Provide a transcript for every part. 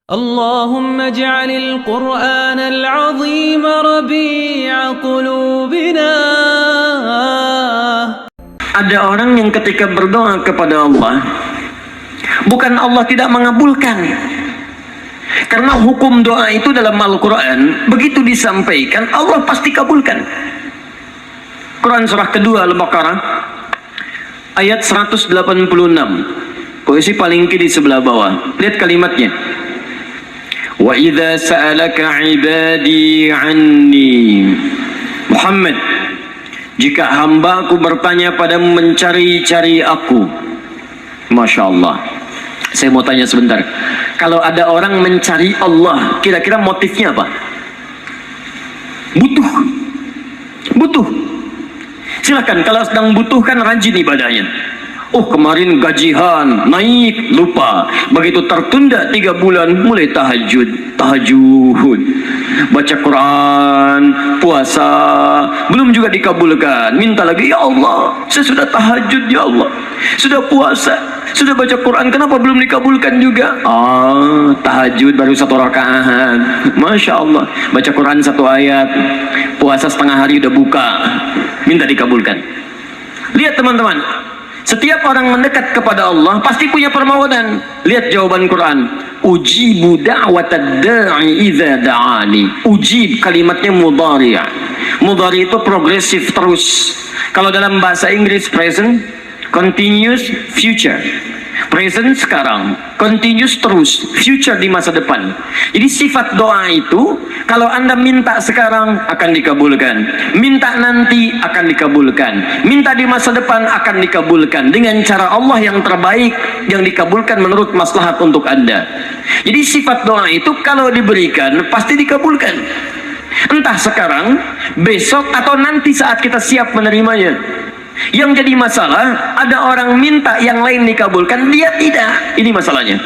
اللهم اجعل القرآن العظيم ربيع قلوبنا. Ada orang yang ketika berdoa kepada Allah, bukan Allah tidak mengabulkan, karena hukum doa itu dalam Al-Quran begitu disampaikan Allah pasti kabulkan. Quran surah kedua Al-Baqarah ayat 186, posisi paling kiri sebelah bawah. Lihat kalimatnya. Wa idza sa'alaka 'ibadi 'anni. Muhammad, jika hamba-Ku bertanya padamu mencari-cari aku. Masya Allah. Saya mau tanya sebentar. Kalau ada orang mencari Allah, kira-kira motifnya apa? Butuh. Butuh. Silakan, kalau sedang butuh kan rajin ibadahnya. Oh, kemarin gajian naik, lupa. Begitu tertunda 3 bulan, mulai tahajud, baca Quran, puasa, belum juga dikabulkan. Minta lagi, ya Allah, saya sudah tahajud, ya Allah, sudah puasa, sudah baca Quran, kenapa belum dikabulkan juga? Tahajud baru 1 rakaat, Masya Allah. Baca Quran 1 ayat, puasa setengah hari udah buka, minta dikabulkan. Lihat teman-teman, setiap orang mendekat kepada Allah pasti punya permohonan. Lihat jawaban Quran. Ujibu da'watad da'i idza da'ani. Ujib kalimatnya mudhari'. Mudhari' itu progresif, terus. Kalau dalam bahasa Inggris present, continuous, future. Present sekarang, continuous terus, future di masa depan. Jadi sifat doa itu, kalau Anda minta sekarang akan dikabulkan, minta nanti akan dikabulkan, minta di masa depan akan dikabulkan dengan cara Allah yang terbaik, yang dikabulkan menurut maslahat untuk Anda. Jadi sifat doa itu kalau diberikan pasti dikabulkan, entah sekarang, besok, atau nanti saat kita siap menerimanya. Yang jadi masalah, ada orang minta yang lain dikabulkan, dia tidak. Ini masalahnya.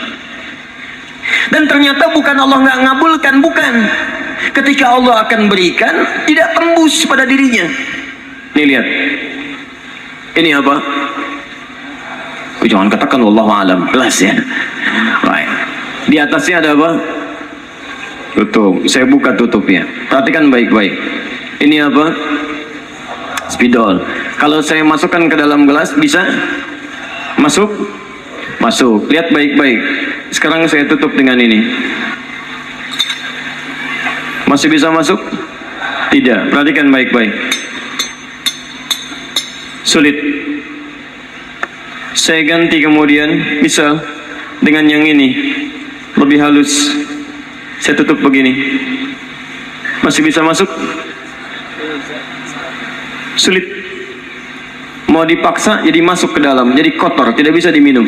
Dan ternyata bukan Allah nggak ngabulkan, bukan. Ketika Allah akan berikan, tidak tembus pada dirinya. Nih lihat. Ini apa? Jangan katakan wallahu alam, jelas ya. Baik. Di atasnya ada apa? Tutup. Saya buka tutupnya. Perhatikan baik-baik. Ini apa? Spidol. Kalau saya masukkan ke dalam gelas, bisa masuk? Masuk. Lihat baik-baik. Sekarang saya tutup dengan ini. Masih bisa masuk? Tidak. Perhatikan baik-baik. Sulit. Saya ganti kemudian, bisa dengan yang ini. Lebih halus. Saya tutup begini. Masih bisa masuk? Sulit. Mau dipaksa jadi masuk ke dalam, jadi kotor, tidak bisa diminum.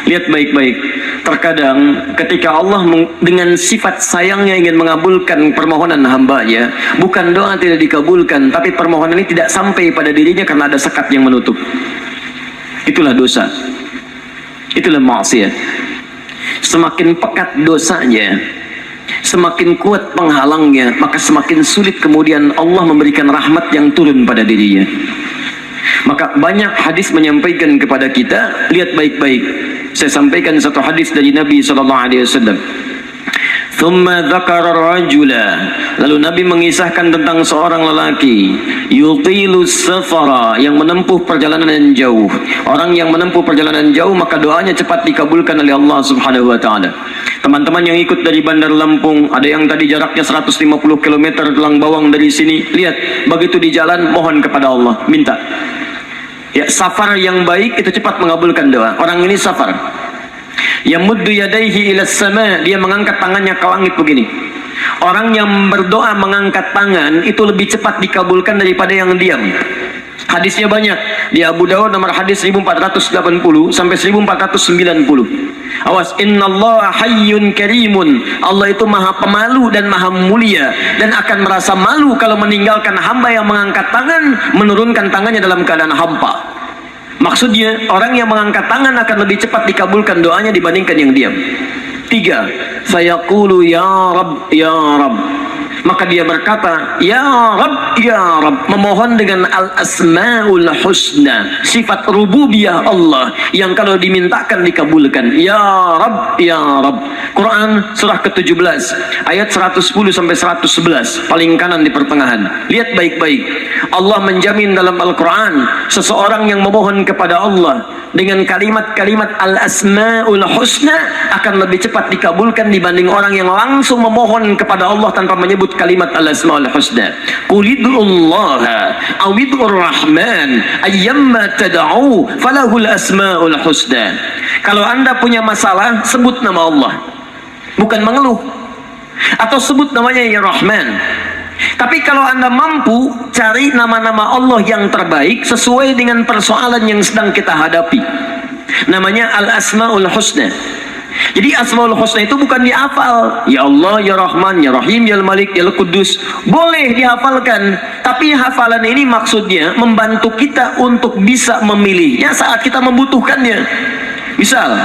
Lihat baik-baik. Terkadang ketika Allah dengan sifat sayangnya ingin mengabulkan permohonan hambanya, bukan doa tidak dikabulkan, tapi permohonan ini tidak sampai pada dirinya karena ada sekat yang menutup. Itulah dosa. Itulah maksiat. Semakin pekat dosanya, semakin kuat penghalangnya, maka semakin sulit kemudian Allah memberikan rahmat yang turun pada dirinya. Maka banyak hadis menyampaikan kepada kita, lihat baik-baik. Saya sampaikan satu hadis dari Nabi SAW. Thumma dzakara rajula. Lalu Nabi mengisahkan tentang seorang lelaki, yutilu safara, yang menempuh perjalanan yang jauh. Orang yang menempuh perjalanan jauh, maka doanya cepat dikabulkan oleh Allah Subhanahu wa taala. Teman-teman yang ikut dari Bandar Lampung, ada yang tadi jaraknya 150 km Telang Bawang dari sini. Lihat, begitu di jalan mohon kepada Allah, minta. Ya, safar yang baik itu cepat mengabulkan doa. Orang ini safar. Yamuddu yadaihi ila sama, dia mengangkat tangannya ke langit begini. Orang yang berdoa mengangkat tangan itu lebih cepat dikabulkan daripada yang diam. Hadisnya banyak. Di Abu Dawud nomor hadis 1480 sampai 1490. Awas, innallaha hayyun karimun. Allah itu maha pemalu dan maha mulia, dan akan merasa malu kalau meninggalkan hamba yang mengangkat tangan, menurunkan tangannya dalam keadaan hampa. Maksudnya, orang yang mengangkat tangan akan lebih cepat dikabulkan doanya dibandingkan yang diam. 3. Fayaqulu ya Rabb, ya Rabb. Maka dia berkata, Ya Rabb, memohon dengan al-asma'ul husna, sifat rububiyah Allah yang kalau dimintakan dikabulkan. Ya Rabb. Quran surah ke-17 ayat 110 sampai 111, paling kanan di pertengahan. Lihat baik-baik. Allah menjamin dalam Al-Quran, seseorang yang memohon kepada Allah dengan kalimat-kalimat al-asma'ul husna akan lebih cepat dikabulkan dibanding orang yang langsung memohon kepada Allah tanpa menyebut kalimat al-asma'ul husna. Qulidullaha awidur rahman ayyamma tad'u falahul asma'ul husna. Kalau Anda punya masalah, sebut nama Allah, bukan mengeluh, atau sebut namanya ya Rahman. Tapi kalau Anda mampu, cari nama-nama Allah yang terbaik sesuai dengan persoalan yang sedang kita hadapi. Namanya al-asma'ul husna. Jadi asmaul husna itu bukan dihafal. Ya Allah, ya Rahman, ya Rahim, ya Malik, ya Qudus. Boleh dihafalkan, tapi hafalan ini maksudnya membantu kita untuk bisa memilihnya saat kita membutuhkannya. Misal,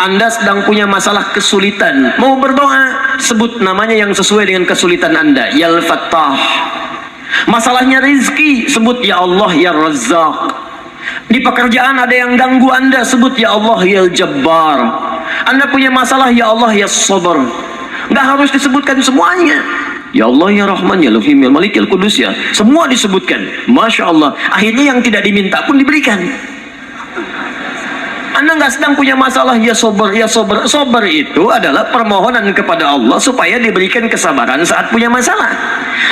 Anda sedang punya masalah kesulitan, mau berdoa, sebut namanya yang sesuai dengan kesulitan Anda. Ya Al-Fattah. Masalahnya rizki, sebut ya Allah, ya Razzaq. Di pekerjaan ada yang ganggu Anda, sebut ya Allah, ya Jabbar. Anda punya masalah, ya Allah, ya Sabar. Nggak harus disebutkan semuanya. Ya Allah, ya Rahman, ya Rahim, ya Malik, ya Qudus, ya. Semua disebutkan. Masya Allah. Akhirnya yang tidak diminta pun diberikan. Anda nggak sedang punya masalah, ya Sabar, ya Sabar. Sabar itu adalah permohonan kepada Allah supaya diberikan kesabaran saat punya masalah.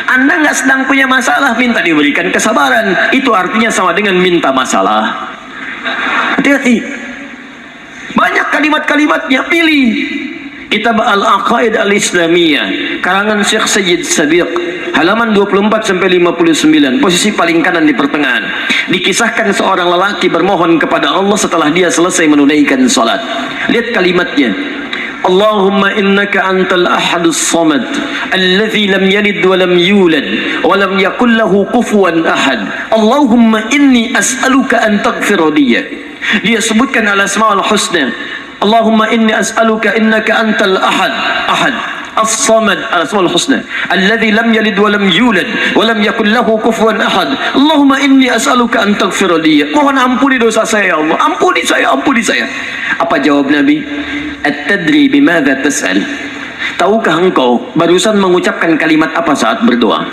Anda nggak sedang punya masalah, minta diberikan kesabaran. Itu artinya sama dengan minta masalah. Hati-hati. Banyak kalimat-kalimatnya, pilih. Kitab Al-Aqaid Al-Islamiyah karangan Syekh Sayyid Sabiq, halaman 24 sampai 59, posisi paling kanan di pertengahan. Dikisahkan seorang lelaki bermohon kepada Allah setelah dia selesai menunaikan salat. Lihat kalimatnya. Allahumma innaka antal ahadus samad alladhi lam yalid wa lam yulad wa lam yakul lahu kufuwan ahad. Allahumma inni as'aluka an taghfira liya. Dia sebutkan al-asma'ul husna. Allahumma inni as'aluka innaka antal ahad as-samad, al-asma'ul husna alladhi lam yalid wa lam yulad wa lam yakul lahu kufuwan ahad. Allahumma inni as'aluka an taghfira liya. Mohon ampuni dosa saya ya Allah. Ampuni saya. Apa jawab Nabi? At-tadri bimadza tas'al? Tahukah engkau barusan mengucapkan kalimat apa saat berdoa?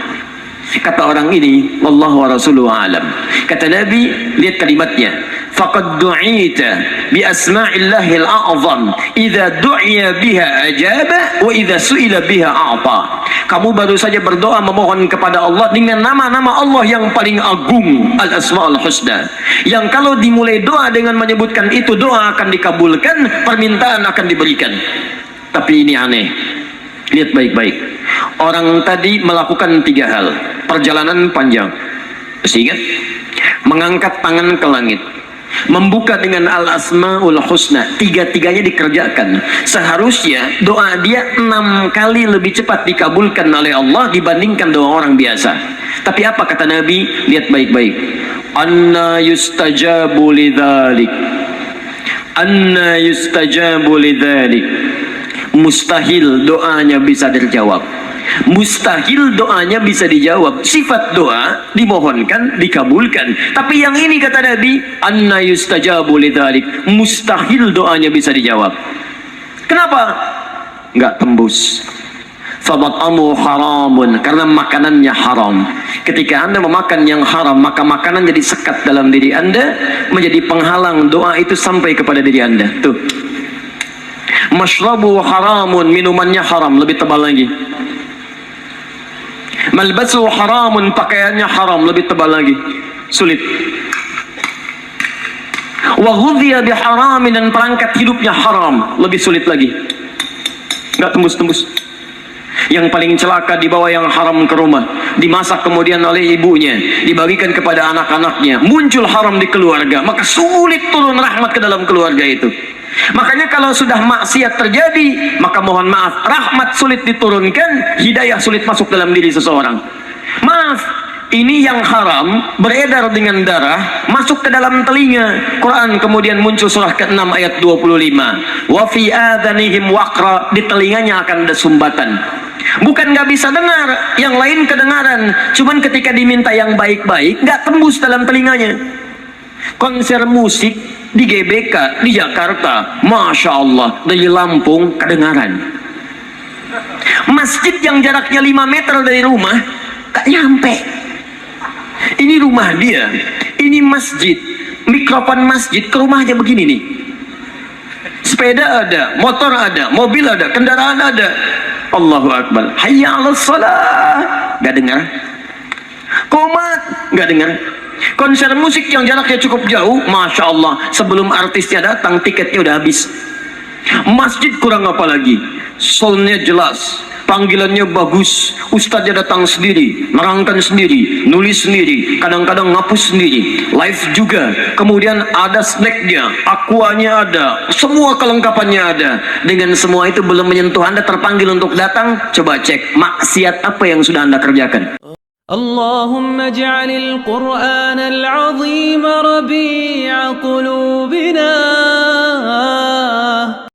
Kata orang ini, wallahu wa rasuluhu alam. Kata Nabi, lihat kalimatnya. Faqad du'ita bi asma'illahil a'zam idza du'iya biha ajaba wa idza su'ila biha a'ta. Kamu baru saja berdoa memohon kepada Allah dengan nama-nama Allah yang paling agung, al-asma'ul husna, yang kalau dimulai doa dengan menyebutkan itu, doa akan dikabulkan, permintaan akan diberikan. Tapi ini aneh. Lihat baik-baik. Orang tadi melakukan 3 hal. Perjalanan panjang. Masih ingat? Mengangkat tangan ke langit, membuka dengan al-asma'ul husna. 3-tiganya dikerjakan. Seharusnya doa dia 6 kali lebih cepat dikabulkan oleh Allah dibandingkan doa orang biasa. Tapi apa kata Nabi? Lihat baik-baik. Anna yustajabu lidzalik. Anna yustajabu lidzalik. Mustahil doanya bisa terjawab. Mustahil doanya bisa dijawab. Sifat doa dimohonkan, dikabulkan. Tapi yang ini kata Nabi, anna yustajabu lidzalik. Mustahil doanya bisa dijawab. Kenapa? Enggak tembus. Famat'amu haramun, karena makanannya haram. Ketika Anda memakan yang haram, maka makanan jadi sekat dalam diri Anda, menjadi penghalang doa itu sampai kepada diri Anda. Tuh. Mashrabu haramun, minumannya haram, lebih tebal lagi. Malbasu haramun, pakaiannya haram, lebih tebal lagi. Sulit. Wa ghudhiya biharamin, dan perangkat hidupnya haram, lebih sulit lagi. Enggak tembus-tembus. Yang paling celaka dibawa yang haram ke rumah, dimasak kemudian oleh ibunya, dibagikan kepada anak-anaknya, muncul haram di keluarga, maka sulit turun rahmat ke dalam keluarga itu. Makanya kalau sudah maksiat terjadi, maka mohon maaf, rahmat sulit diturunkan, hidayah sulit masuk dalam diri seseorang. Maaf, ini yang haram beredar dengan darah masuk ke dalam telinga. Quran kemudian muncul surah ke-6 ayat 25. Wa fi adhanihim waqra, di telinganya akan ada sumbatan. Bukan nggak bisa dengar, yang lain kedengaran. Cuman ketika diminta yang baik-baik, nggak tembus dalam telinganya. Konser musik di GBK di Jakarta, Masya Allah, dari Lampung kedengaran. Masjid yang jaraknya 5 meter dari rumah, gak nyampe. Ini rumah dia, ini masjid, mikrofon masjid ke rumahnya begini nih. Sepeda ada, motor ada, mobil ada, kendaraan ada. Allahu Akbar, hayya 'alas shalah, gak dengar. Komat, gak dengar. Konser musik yang jaraknya cukup jauh, Masya Allah, sebelum artisnya datang tiketnya udah habis. Masjid kurang apa lagi, soundnya jelas, panggilannya bagus, ustadznya datang sendiri, nerangkan sendiri, nulis sendiri, kadang-kadang ngapus sendiri, live juga, kemudian ada snacknya, aquanya ada, semua kelengkapannya ada. Dengan semua itu belum menyentuh Anda terpanggil untuk datang, coba cek maksiat apa yang sudah Anda kerjakan. اللهم اجعل القرآن العظيم ربيع قلوبنا